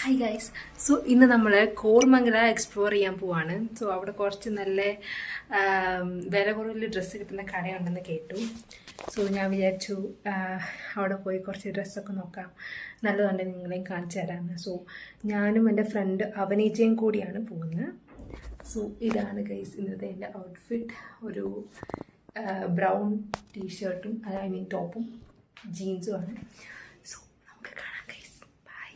Hi guys. So ഇന്ന് നമ്മൾ Koramangala explore ചെയ്യാൻ പോവാണ്. സോ അവിടെ കുറച്ച് നല്ല വില കുറവിൽ ഡ്രസ്സ് കിട്ടുന്ന കടയുണ്ടെന്ന് കേട്ടു. സോ ഞാൻ വിചാരിച്ചു അവിടെ പോയി കുറച്ച് ഡ്രസ്സൊക്കെ നോക്കാം, നല്ലതുണ്ടെങ്കിൽ നിങ്ങളെയും കാണിച്ചു തരാമെന്ന്. സോ ഞാനും എൻ്റെ ഫ്രണ്ട് അവനീജയും കൂടിയാണ് പോകുന്നത്. സോ ഇതാണ് ഗൈസ് ഇന്നത്തെ എൻ്റെ ഔട്ട്ഫിറ്റ്. ഒരു ബ്രൗൺ ടീഷർട്ടും ടോപ്പും ജീൻസും ആണ്. സോ നമുക്ക് കാണാം ഗൈസ്. ബൈ.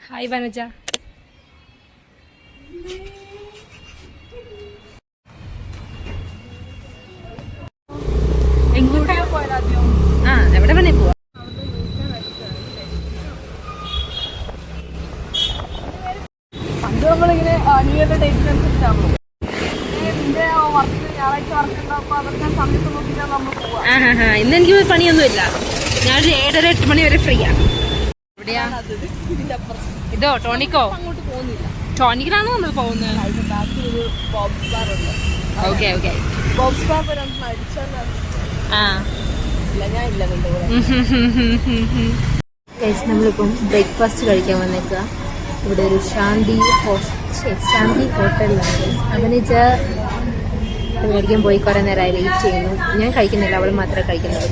ഹായ് വനജ. എങ്ങോട്ടാ പോയാലും എവിടെ വേണേ പോവാ. പണ്ട് നമ്മളിങ്ങനെ ന്യൂ ഇയറിന്റെ ഡേറ്റിനനുസരിച്ചാണ് വർക്ക്, ഞായറാഴ്ച വർക്ക് ഉണ്ടാകുമ്പോൾ അതൊക്കെ സമയത്ത് നോക്കിയിട്ടാണ് നമ്മൾ പോവാ. ഇന്ന് എനിക്ക് പണിയൊന്നുമില്ല. ഞാനൊരു 7:30-8 മണി വരെ ഫ്രീയാ. എവിടെയാ ഇതോ? ടോണിക്കോ? അങ്ങോട്ട് പോകുന്നില്ല. ടോണിക്കിലാണോ നമ്മൾ പോകുന്നത്? ബാക്കിൽ ഒരു ബോബ്സ് ബാർ ഉണ്ട്. Okay okay. ബോബ്സ് ബാർ അടിച്ചാൽ ഇല്ല, ഞാൻ ഇല്ല നിന്റെ കൂടെ. നമ്മളിപ്പം ബ്രേക്ക്ഫാസ്റ്റ് കഴിക്കാൻ വന്നേക്കുക. ഇവിടെ ഒരു ശാന്തി ഹോട്ടലിലാണ്. അവനിച്ച മേടിക്കാൻ പോയി കുറേ നേരമായി വെയിറ്റ് ചെയ്യുന്നു. ഞാൻ കഴിക്കുന്നില്ല, അവൾ മാത്രമേ കഴിക്കുന്നുള്ളൂ.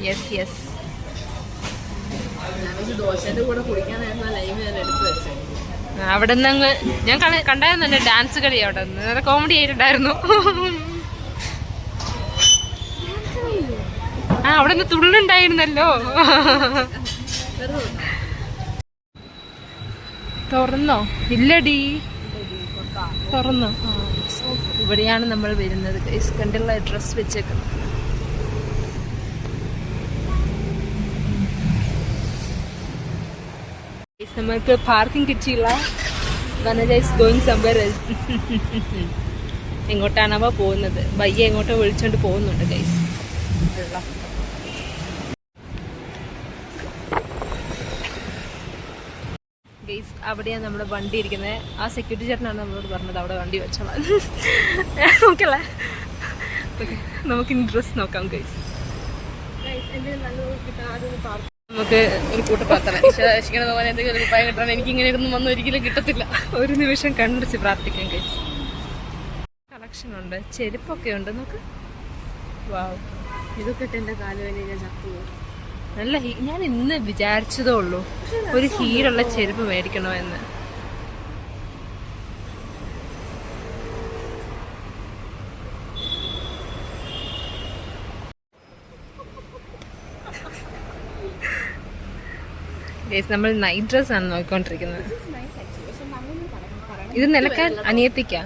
Yes yes. ദോശന്റെ കൂടെ കുടിക്കാനായിരുന്നു ലൈവ് ഞാൻ എടുത്തു വെച്ചത്. അവിടെ നിന്ന് ഞാൻ കണ്ടായിരുന്നു എൻ്റെ ഡാൻസ് കളി. അവിടെ നിന്ന് കോമഡി ആയിട്ടുണ്ടായിരുന്നു. അവിടെ നിന്ന് തുള്ളുണ്ടായിരുന്നല്ലോ. തുറന്നോ? ഇല്ലടി, തുറന്നോ? ഇവിടെയാണ് നമ്മൾ വരുന്നത്. കണ്ടുള്ള ഡ്രസ് വെച്ചേക്കുന്നത്. നമ്മൾക്ക് പാർക്കിംഗ് കിട്ടിയില്ല. Vanaja is going somewhere else. എങ്ങോട്ടാണവ പോകുന്നത്? ബയ്യ എങ്ങോട്ടോ വിളിച്ചോണ്ട് പോകുന്നുണ്ട് ഗൈസ്. ഗൈസ് അവിടെയാണ് നമ്മുടെ വണ്ടി ഇരിക്കുന്നത്. ആ സെക്യൂരിറ്റി ചേട്ടനാണ് നമ്മളോട് പറഞ്ഞത് അവിടെ വണ്ടി വെച്ചോളാം. നോക്കല്ലേ, നമുക്കിനി ഡ്രസ് നോക്കാം ഗൈസ്. നമുക്ക് ഒരു കൂട്ടപ്പാത്രം കിട്ടാൻ എനിക്കിങ്ങനെയൊന്നും വന്ന് ഒരിക്കലും കിട്ടത്തില്ല. ഒരു നിമിഷം കണ്ണടിച്ച് പ്രാർത്ഥിക്കാം ഗൈസ്. കളക്ഷൻ ഉണ്ട്, ചെരുപ്പൊക്കെ ഉണ്ട്. നോക്ക്. വാവ്, ഇതൊക്കെ ഇട്ട് എന്റെ കാലുവേന ഞാൻ ചത്തു. നല്ല ഞാൻ ഇന്ന് വിചാരിച്ചതേ ഉള്ളൂ ഒരു ഹീലുള്ള ചെരുപ്പ് മേടിക്കണോ എന്ന്. നമ്മൾ നൈറ്റ് ഡ്രസ് ആണ് നോക്കിക്കൊണ്ടിരിക്കുന്നത്. ഇത് നിലക്കാൻ അനിയത്തിക്കാ.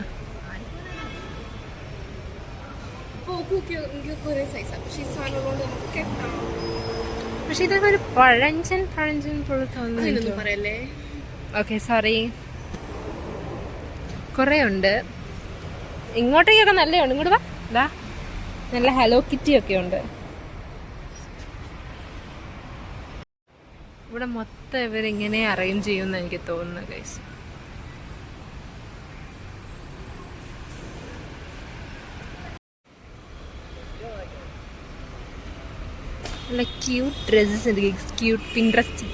പക്ഷെ ഇതൊക്കെ ഒരു പഴഞ്ചൻ പോലെ തോന്നുന്നു. Okay sorry. കുറെ ഉണ്ട് ഇങ്ങോട്ടേക്കൊക്കെ. നല്ലതുണ്ട്. ഇങ്ങോട്ട് വാ. നല്ല ഹലോ കിറ്റി ഒക്കെ ഉണ്ട് ഇവിടെ. മൊത്തം ഇവരിങ്ങനെ അറേഞ്ച് ചെയ്യുമെന്ന് എനിക്ക് തോന്നുന്നു ഗൈസ്. നല്ല ക്യൂട്ട് ഡ്രസ്സസ് ഉണ്ട് guys. Cute Pinterest.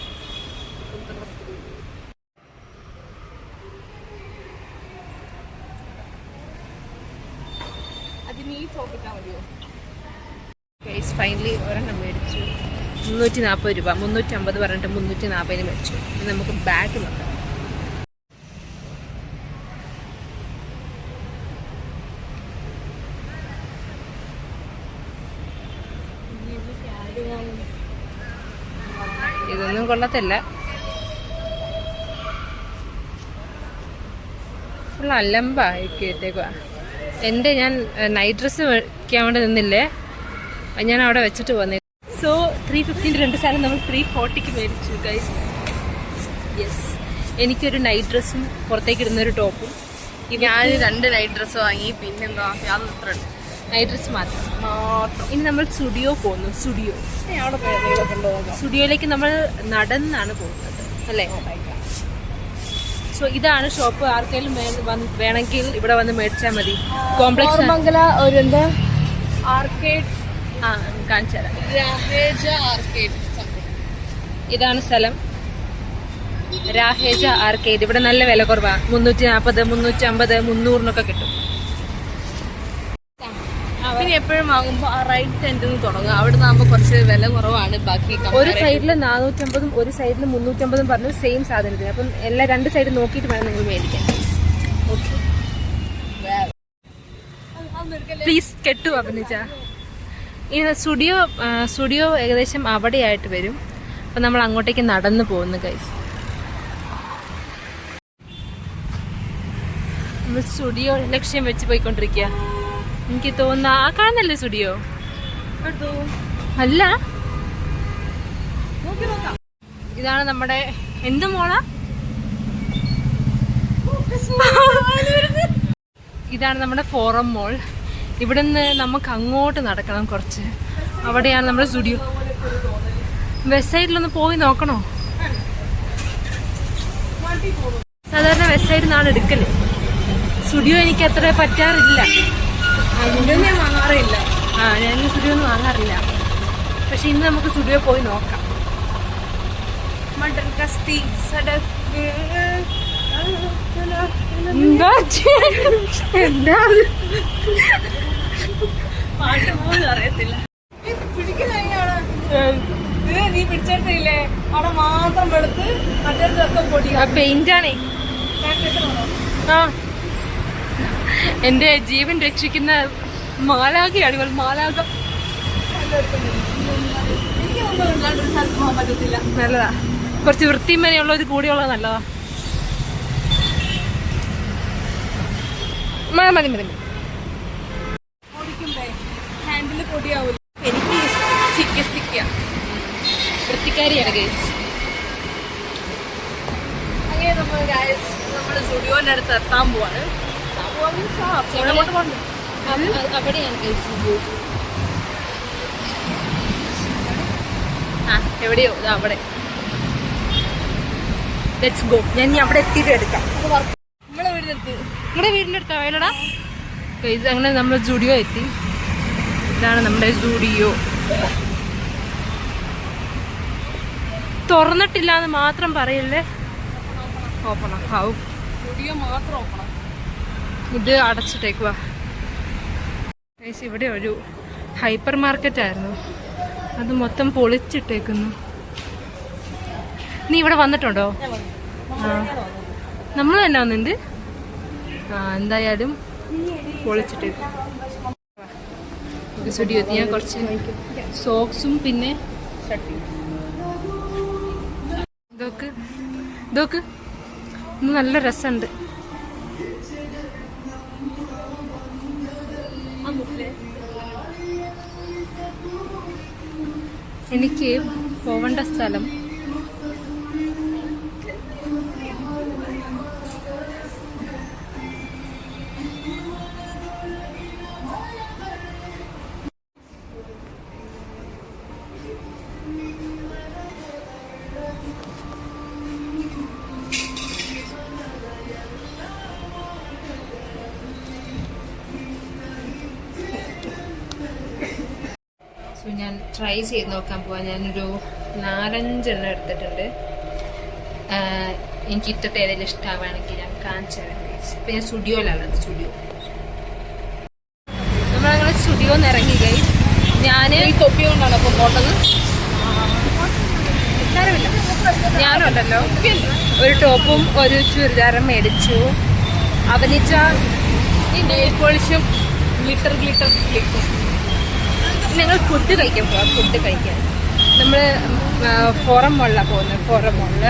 Guys finally ഒരെണ്ണം മേടിച്ചു. 340 രൂപ. 350 പറഞ്ഞിട്ട് 340 മേടിച്ചു. നമുക്ക് ബാഗ് നോക്കാം. ഇതൊന്നും കൊള്ളത്തില്ല. ഫുൾ അലമ്പാക്കി ഇട്ടേക്കുക. ഞാൻ നൈറ്റ് ഡ്രസ്സ് വയ്ക്കാൻ വേണ്ടി നിന്നില്ലേ, ഞാൻ അവിടെ വെച്ചിട്ട് വന്നേ. സോ 350 രണ്ട് സാധനം നമ്മൾ 340 മേടിച്ചു ഗൈസ്. യെസ്, എനിക്കൊരു നൈറ്റ് ഡ്രസ്സും പുറത്തേക്ക് ഇടുന്നൊരു ടോപ്പും. ഞാൻ 2 നൈറ്റ് ഡ്രസ്സ് വാങ്ങി. പിന്നെന്താ, യാതൊരു നൈറ്റ് ഡ്രസ് മാത്രം. ഇനി നമ്മൾ സ്റ്റുഡിയോ പോകുന്നു. സ്റ്റുഡിയോയിലേക്ക് നമ്മൾ നടന്നാണ് പോകുന്നത് അല്ലേ? സോ ഇതാണ് ഷോപ്പ്. ആർക്കെങ്കിലും വേണമെങ്കിൽ ഇവിടെ വന്ന് മേടിച്ചാൽ മതി. കോംപ്ലക്സ് കോർമംഗല ഒരു എന്താ ആർക്കേഡ് കാണിച്ചു തരാം. രാഹേജ ആർക്കേഡ്. ഇതാണ് സ്ഥലം, രാഹേജ ആർക്കേഡ്. ഇവിടെ നല്ല വില കുറവാണ്. 340, 350, 300 കിട്ടും. പിന്നെ എപ്പോഴും വാങ്ങുമ്പോൾ ആ റൈറ്റ് എൻഡിൽ നിന്ന് തുടങ്ങും. അവിടെ നിന്നാകുമ്പോൾ കുറച്ച് വില കുറവാണ്. ബാക്കി ഒരു സൈഡിൽ 450 ഒരു സൈഡിൽ 350 പറഞ്ഞു സെയിം സാധനത്തിന്. അപ്പം എല്ലാ രണ്ട് സൈഡ് നോക്കിയിട്ട് വേണം നിങ്ങൾ മേടിക്കാൻ. പ്ലീസ് കെട്ടു അഭിനയിച്ച ഈ സ്റ്റുഡിയോ ഏകദേശം അവിടെയായിട്ട് വരും. അപ്പം നമ്മൾ അങ്ങോട്ടേക്ക് നടന്നു പോകുന്നു ഗൈസ്. നമ്മൾ സ്റ്റുഡിയോ ലക്ഷ്യം വെച്ച് പോയിക്കൊണ്ടിരിക്കുക. എനിക്ക് തോന്നുന്ന ആ കാണുന്നല്ലേ സ്റ്റുഡിയോ? അല്ല, ഇതാണ് നമ്മുടെ എന്ത് മോളാ? ഇതാണ് നമ്മുടെ ഫോറം മോൾ. ഇവിടുന്ന് നമുക്ക് അങ്ങോട്ട് നടക്കണം കുറച്ച്. അവിടെയാണ് നമ്മുടെ സ്റ്റുഡിയോ. വെസ്റ്റ് സൈഡിലൊന്ന് പോയി നോക്കണോ? സാധാരണ വെസ്റ്റ് സൈഡിൽ നിന്നാണ് എടുക്കല്. സ്റ്റുഡിയോ എനിക്ക് അത്ര പറ്റാറില്ല. ഞാൻ വാങ്ങാറില്ല. ഞാൻ സ്റ്റുഡിയോ ഒന്നും വാങ്ങാറില്ല. പക്ഷെ ഇന്ന് നമുക്ക് സ്റ്റുഡിയോ പോയി നോക്കാം. എന്താ പാട്ട് പോലും അറിയത്തില്ല. നീ പിടിച്ചിട്ടില്ലേ? അവിടെ മാത്രം എടുത്ത് മറ്റൊക്കെ പൊടി പെയിന്റാണേ. എന്റെ ജീവൻ രക്ഷിക്കുന്ന മാലാഖയാണ് ഇവൾ. മാലാഖ നല്ലതാ. കുറച്ച് വൃത്തിമനെയുള്ള ഒരു കൂടിയുള്ളത് നല്ലതാ. മതി മതി മതി. ഹാൻഡിൽ പൊടിയാവൂല. എനിക്ക് ചികിത്സിക്ക വൃത്തിക്കാരിയാണ് ഗൈസ്. അങ്ങനെ നമ്മൾ സ്റ്റുഡിയോന്റെ അടുത്ത് എത്താൻ പോവാണ്. അവിടെയാണ് ഗൈസ്. എവിടെയോ അവിടെ. Let's go. ഞാൻ ഇനി അവിടെ എത്തിയിട്ട് എടുക്കാം. നിങ്ങളുടെ വീടിൻ്റെ അടുത്താ വയലടാ ഗൈസ്. അങ്ങനെ നമ്മൾ സ്റ്റുഡിയോ എത്തി. ഇതാണ് നമ്മുടെ സ്റ്റുഡിയോ. തുറന്നിട്ടില്ല എന്ന് മാത്രം പറയല്ലേ. ഓപ്പണാ? ഹാവ് സ്റ്റുഡിയോ മാത്രം ഓപ്പണാ. ഇത് അടച്ചിട്ടേക്കുവാ ഗൈസ്. ഇവിടെ ഒരു ഹൈപ്പർ മാർക്കറ്റ് ആയിരുന്നു, അത് മൊത്തം പൊളിച്ചിട്ടേക്കുന്നു. നീ ഇവിടെ വന്നിട്ടുണ്ടോ? നമ്മൾ തന്നെ വന്നിട്ടുണ്ട്. എന്തായാലും പൊളിച്ചിട്ടേക്കും. സ്റ്റുഡിയോ ഞാൻ കുറച്ച് സോക്സും പിന്നെ ഇതൊക്കെ ഇന്ന് നല്ല രസമുണ്ട്. എനിക്ക് പോവേണ്ട സ്ഥലം ഞാൻ ട്രൈ ചെയ്ത് നോക്കാൻ പോവാം. ഞാനൊരു 4-5 എണ്ണം എടുത്തിട്ടുണ്ട്. എനിക്ക് ഇറ്റത്തെ ഏതെങ്കിലും ഇഷ്ടമാവുകയാണെങ്കിൽ ഞാൻ കാണിച്ചു തരാം. ഇപ്പം ഞാൻ സ്റ്റുഡിയോയിലാണ്. സ്റ്റുഡിയോ നമ്മളങ്ങനെ സ്റ്റുഡിയോന്ന് ഇറങ്ങി ഗൈസ്. ഞാൻ ഈ തൊപ്പി കൊണ്ടാണ് അപ്പം പോട്ടത്. സാരമില്ല, ഞാനും ഉണ്ടല്ലോ ഒരു ടോപ്പും ഒരു ചുരിദാറും മേടിച്ചു. അവനിച്ച നെയിൽ പോളിഷും ഗ്ലിറ്റർ ക്ലിപ്പും. ഞങ്ങൾ ഫുഡ് കഴിക്കാൻ പോവാം. ഫുഡ് കഴിക്കാൻ നമ്മൾ ഫോറം മോളിലാണ് പോകുന്നത്. ഫോറം മോളിൽ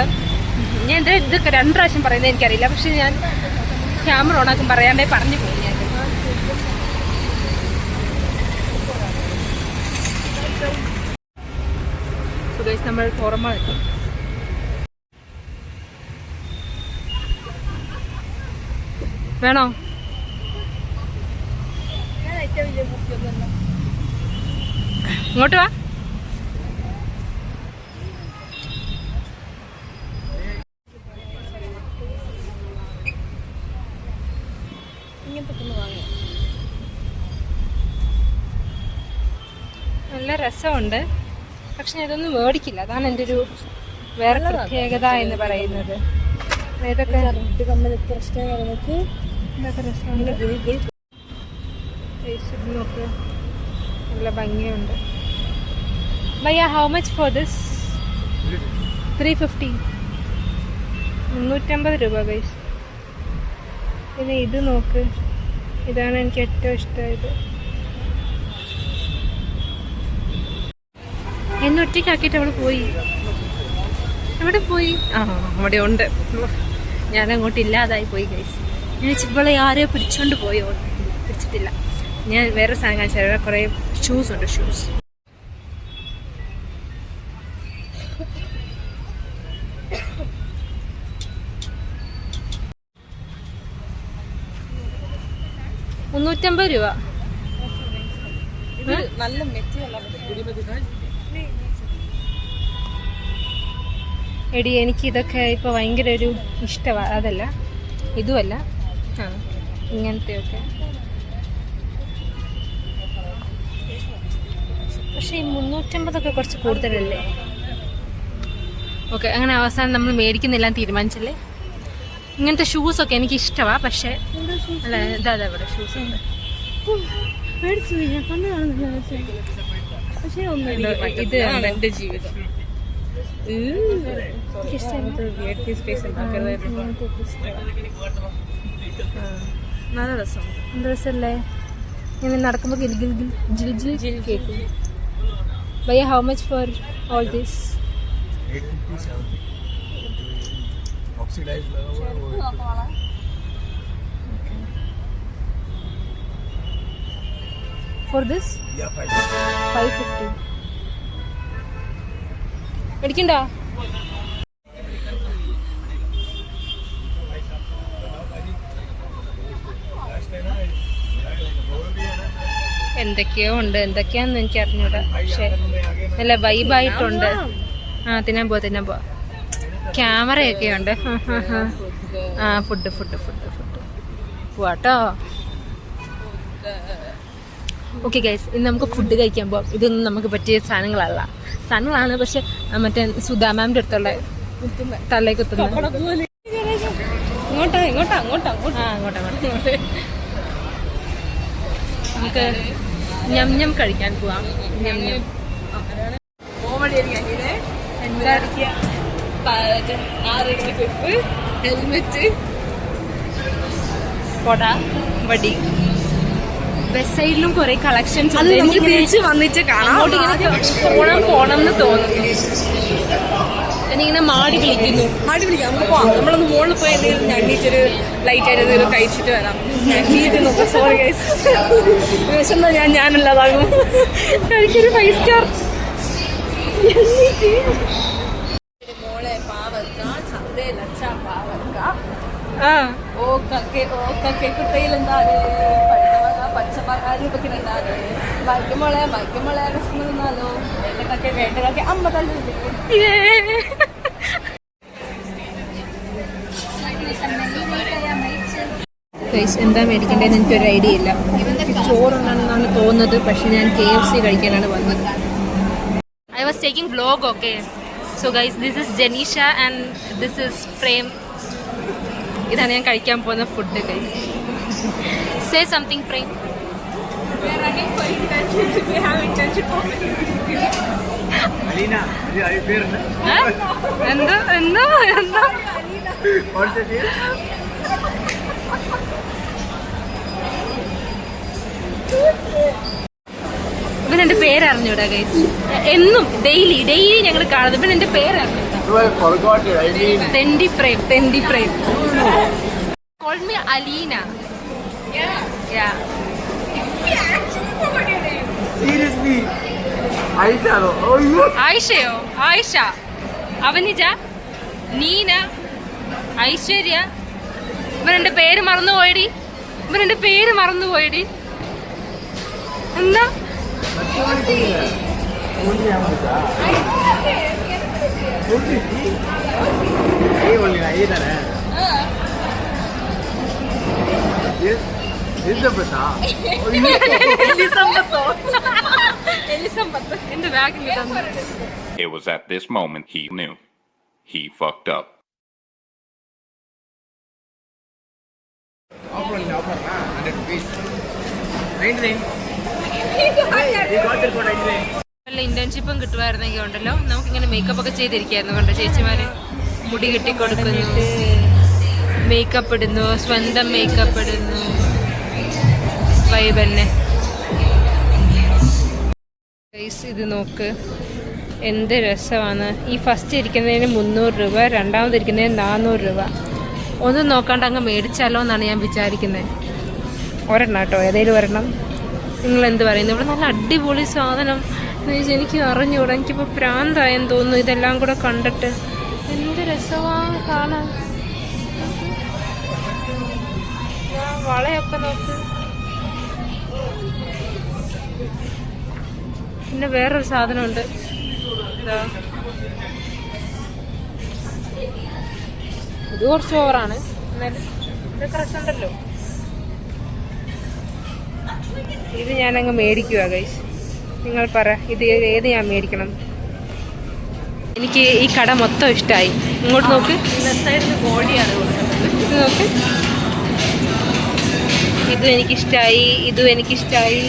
ഞാൻ ഇതൊക്കെ 2 പ്രാവശ്യം പറയുന്നത് എനിക്കറിയില്ല. പക്ഷെ ഞാൻ ക്യാമറ ഓണാക്കും പറയാണ്ടേ പറഞ്ഞു പോയി. ഞാൻ സുഖേഷ് നമ്മൾ ഫോറം മോൾ എത്തി. വേണോ? ഇങ്ങോട്ട് വാ. ഇങ്ങനത്തെ ഒന്ന് വാങ്ങാം. നല്ല രസമുണ്ട്, പക്ഷെ ഞാൻ ഇതൊന്നും മേടിക്കില്ല. അതാണ് എൻ്റെ ഒരു വേറെ പ്രത്യേകത എന്ന് പറയുന്നത്. ഇതൊക്കെ ഇത് കമ്മൽ എത്ര ഇഷ്ടമാണ് നമുക്ക്. ഇതൊക്കെ രസമുണ്ട്. നോക്ക്, നല്ല ഭംഗിയുണ്ട്. ഭയ്യ, ഹൗ മച്ച് ഫോർ ദിസ്? 350. 350 രൂപ ഗൈസ്. പിന്നെ ഇത് നോക്ക്, ഇതാണ് എനിക്ക് ഏറ്റവും ഇഷ്ടമായത്. എന്നെ ഒറ്റയ്ക്കാക്കിയിട്ട് അവൾ പോയി. എവിടെ പോയി? ആ, അവിടെ ഉണ്ട്. ഞാൻ അങ്ങോട്ട് ഇല്ലാതായി പോയി ഗൈസ്. ഞാൻ ഇവളെ ആരെയോ പിടിച്ചോണ്ട് പോയോ? പിടിച്ചിട്ടില്ല. ഞാൻ വേറെ സാധനം കാണിച്ചാൽ ഇവിടെ കുറേ ഷൂസ് ഉണ്ട്. ഷൂസ് $350 രൂപ. ഇത് നല്ല മെറ്റീരിയൽ. എടി, എനിക്ക് ഇതൊക്കെ ഇപ്പോൾ ഭയങ്കര ഒരു ഇഷ്ടമാണ്. അതല്ല, ഇതുമല്ല, ആ ഇങ്ങനത്തെയൊക്കെ. പക്ഷേ ഈ 350 കുറച്ച് കൂടുതലല്ലേ? ഓക്കെ, അങ്ങനെ അവസാനം നമ്മൾ മേടിക്കുന്നില്ല തീരുമാനിച്ചല്ലേ. ഇങ്ങനത്തെ ഷൂസൊക്കെ എനിക്ക് ഇഷ്ടമാണ്, പക്ഷേ അല്ല, ഇതാ ഇവിടെ ഷൂസ് ഉണ്ട്. മേടിച്ചു ഞാൻ കണ്ണു കാണുന്നില്ല. പക്ഷേ ഒന്നും ഇത് എൻ്റെ ജീവിതം. നല്ല രസമുണ്ട്. എന്ത് രസമല്ലേ? ഇങ്ങനെ നടക്കുമ്പോൾ ഗിൽ ഗിൽ ഗിൽ ജിൽ ജിൽ ജിൽ കേൾക്കും. ഭയ്യ, how much for all this? For this? Yeah, 550. മേടിക്കണ്ട? എന്തൊക്കെയോ ഉണ്ട്, എന്തൊക്കെയാന്ന് എനിക്ക് അറിഞ്ഞൂടാ. പക്ഷെ നല്ല വൈബായിട്ടുണ്ട്. ആ, തിന്നാൻ പോവാ. ക്യാമറയൊക്കെ ഉണ്ട്. ആ, ഫുഡ് പോവാട്ടോ. ഓക്കെ ഗൈസ്, ഇന്ന് നമുക്ക് ഫുഡ് കഴിക്കാൻ പോവാം. ഇതൊന്നും നമുക്ക് പറ്റിയ സാധനങ്ങളാണ്, പക്ഷെ മറ്റേ സുധാ മാമിൻ്റെ അടുത്തുള്ള തലേ കുത്തുന്നത്. ഇങ്ങോട്ടാ നമുക്ക് ഞം കഴിക്കാൻ പോവാം. എന്താ ഹെൽമെറ്റ്, കൊട, വടി. വെസ്റ്റ് സൈഡിലും കുറെ കളക്ഷൻസ് ഉണ്ട്. എനിക്ക് തിരിച്ച് വന്നിട്ട് കാണാം. പോണം എന്ന് തോന്നുന്നു. എനിക്കിങ്ങനെ മാടി വിളിക്കുന്നു. നമുക്ക് പോവാം. നമ്മളൊന്ന് മുകളിൽ പോയി എന്തെങ്കിലും ഞണ്ണീച്ചൊരു ലൈറ്റ് ആയിട്ട് എന്തെങ്കിലും കഴിച്ചിട്ട് വരാം. നോക്കാം. സോറി ഗൈസ്, വിശന്നാ ഞാനല്ലാതാകും. എനിക്കൊരു 5 സ്റ്റാർ. മോളെ പാവക്ക, ചന്തയിലച്ച പാവക്ക. ആ, ഓക്കെ കുട്ടയിലെന്താണ് പച്ചമങ്ങാടി എന്താണ് വൈക്കമോളെ വിഷമം നിന്നാലോ വേണ്ടതൊക്കെ അമ്മ തന്നെ. എന്താ മേടിക്കേണ്ടതെന്ന് എനിക്കൊരു ഐഡിയ ഇല്ല. ചോറുണ്ടെന്നാണ് തോന്നുന്നത്, പക്ഷെ ഞാൻ KFC കഴിക്കാനാണ് വന്നത്. I was taking vlog, okay. So guys, this is Janisha and this is Prem. ഇതാണ് ഞാൻ കഴിക്കാൻ പോകുന്ന food guys. Say something, Prem. We are running for internship. We have internship opportunity. Alina, are you there? എന്തോ What's the deal? ഇവൻ എൻ്റെ പേരറിഞ്ഞൂടാ guys. എന്നും daily ഞങ്ങൾ കാണുന്നത്. ഇവൻ എൻ്റെ പേരറിഞ്ഞൂടാ. I forgot it. I mean, Tendi Prem. Call me Alina. Yeah. We actually forgot your name. seriously. Aisha, oh you. ആയിഷയോ? Ayisha, അവനിജ, Neena, Aishwarya. ഇവനെന്റെ പേര് മറന്നുപോയടി. എന്താ? എലിസബത്താ? എലിസബത്ത് എന്റെ ബാഗിൽ തന്നു. It was at this moment he knew. He fucked up. Offer 100 rupees. 99. You got the code anyway. വല്ല ഇന്റേൺഷിപ്പും കിട്ടുമായിരുന്നെങ്കിൽ ഉണ്ടല്ലോ നമുക്കിങ്ങനെ makeup ഒക്കെ ചെയ്തിരിക്കായിരുന്നു. കണ്ടോ ചേച്ചിമാര് മുടി കെട്ടിക്കൊടുക്കുന്നു, മേക്കപ്പ് ഇടുന്നു, സ്വന്തം മേക്കപ്പ് ഇടുന്നു. വൈബന്നെ. ഇത് നോക്ക് എന്ത് രസമാണ്. ഈ ഫസ്റ്റ് ഇരിക്കുന്നതിന് 300 രൂപ, രണ്ടാമത് ഇരിക്കുന്നതിന് 400 രൂപ. ഒന്നും നോക്കാണ്ട് അങ്ങ് മേടിച്ചാലോ എന്നാണ് ഞാൻ വിചാരിക്കുന്നത്. ഒരെണ്ണം കേട്ടോ, ഏതെങ്കിലും ഒരെണ്ണം. നിങ്ങൾ എന്ത് പറയുന്നു? ഇവിടെ നല്ല അടിപൊളി സാധനം എന്ന് വെച്ചാൽ എനിക്ക് അറിഞ്ഞൂടാ. എനിക്കിപ്പോൾ പ്രാന്തായെന്ന് തോന്നുന്നു ഇതെല്ലാം കൂടെ കണ്ടിട്ട്. എന്ത് രസമാണ് കാണാൻ. വളയൊക്കെ നോക്ക്. പിന്നെ വേറൊരു സാധനമുണ്ട്. ഇത് കുറച്ച് ഓവറാണ്, എന്നാലും ഇതൊക്കെ രസമുണ്ടല്ലോ. ഇത് ഞാനങ്ങ് മേടിക്കുക ഗൈസ്. നിങ്ങൾ പറ, ഇത് ഏത് ഞാൻ മേടിക്കണം? എനിക്ക് ഈ കട മൊത്തം ഇഷ്ടമായി. ഇങ്ങോട്ട് നോക്ക്, ബോഡിയാണ് കൊടുക്കുന്നത്. ഇത് നോക്ക്. ഇതും എനിക്കിഷ്ടമായി, ഇതും എനിക്കിഷ്ടമായി,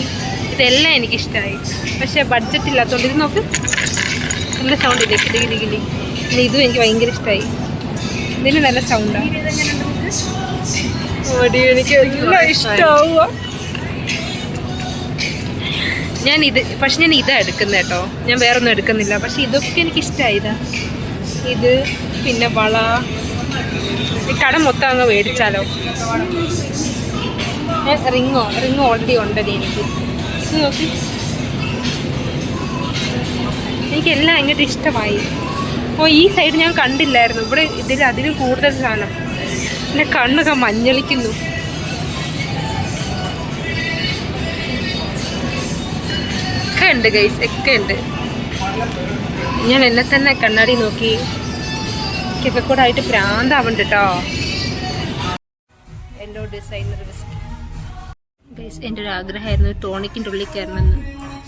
ഇതെല്ലാം എനിക്കിഷ്ടമായി. പക്ഷെ ബഡ്ജറ്റ് ഇല്ലാത്തതുകൊണ്ട് ഇത് നോക്ക്, നല്ല സൗണ്ട് ഇല്ലേ, കിടി കിടി കിടി. പിന്നെ ഇതും എനിക്ക് ഭയങ്കര ഇഷ്ടമായി. ഇതിന് നല്ല സൗണ്ടാണ്. എനിക്ക് എല്ലാം ഇഷ്ടമാവുക. ഞാൻ ഇതാ എടുക്കുന്നത് കേട്ടോ, ഞാൻ വേറൊന്നും എടുക്കുന്നില്ല. പക്ഷെ ഇതൊക്കെ എനിക്ക് ഇഷ്ടമായി. ഇത് പിന്നെ വള. ഈ കട മൊത്തം അങ്ങ് മേടിച്ചാലോ? റിങ്ങോ ഓൾറെഡി ഉണ്ടല്ലേ എനിക്ക്. ഇത് നോക്കി, എനിക്കെല്ലാം ഇങ്ങോട്ട് ഇഷ്ടമായി. ഈ സൈഡ് ഞാൻ കണ്ടില്ലായിരുന്നു. ഇവിടെ അതിലും കൂടുതൽ സാധനം. എൻ്റെ കണ്ണൊക്കെ മഞ്ഞളിക്കുന്നു. ഒക്കെ ഉണ്ട് ഗൈസ്, ഒക്കെ ഉണ്ട്. ഞാൻ എന്നെ തന്നെ കണ്ണാടി നോക്കി എനിക്കൊക്കെ കൂടെ ആയിട്ട് പ്രാന്താവുന്നുണ്ട് കേട്ടോ. എൻ്റെ ഡിസൈനർ ഗൈസ്, എൻ്റെ ഒരു ആഗ്രഹമായിരുന്നു ടോണിക്കിൻ്റെ ഉള്ളിൽ കയറണമെന്ന്.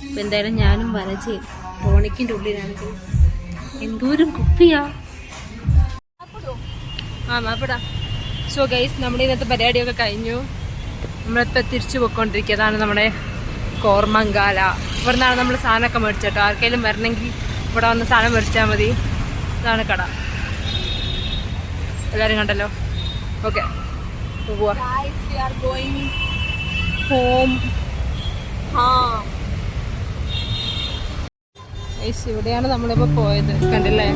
അപ്പം എന്തായാലും ഞാനും വനജയും ടോണിക്കിൻ്റെ ഉള്ളിലാണ്. എന്തോരം കുപ്പിയാ. മാപ്പിടാ. സോ ഗൈസ്, നമ്മുടെ ഇന്നത്തെ പരിപാടിയൊക്കെ കഴിഞ്ഞു. നമ്മളിപ്പോൾ തിരിച്ചു പോയിക്കൊണ്ടിരിക്കുക. അതാണ് നമ്മുടെ കോർമംഗാല. ഇവിടെ നിന്നാണ് നമ്മൾ സാധനമൊക്കെ മേടിച്ചേട്ടോ. ആർക്കെങ്കിലും വരണമെങ്കിൽ ഇവിടെ വന്ന് സാധനം മേടിച്ചാൽ മതി. ഇതാണ് കട. എല്ലാവരും കണ്ടല്ലോ. ഓക്കെ, പോവാ. ഹോം. ഇവിടെയാണ് നമ്മളിപ്പോൾ പോയത്. കണ്ടില്ലേ?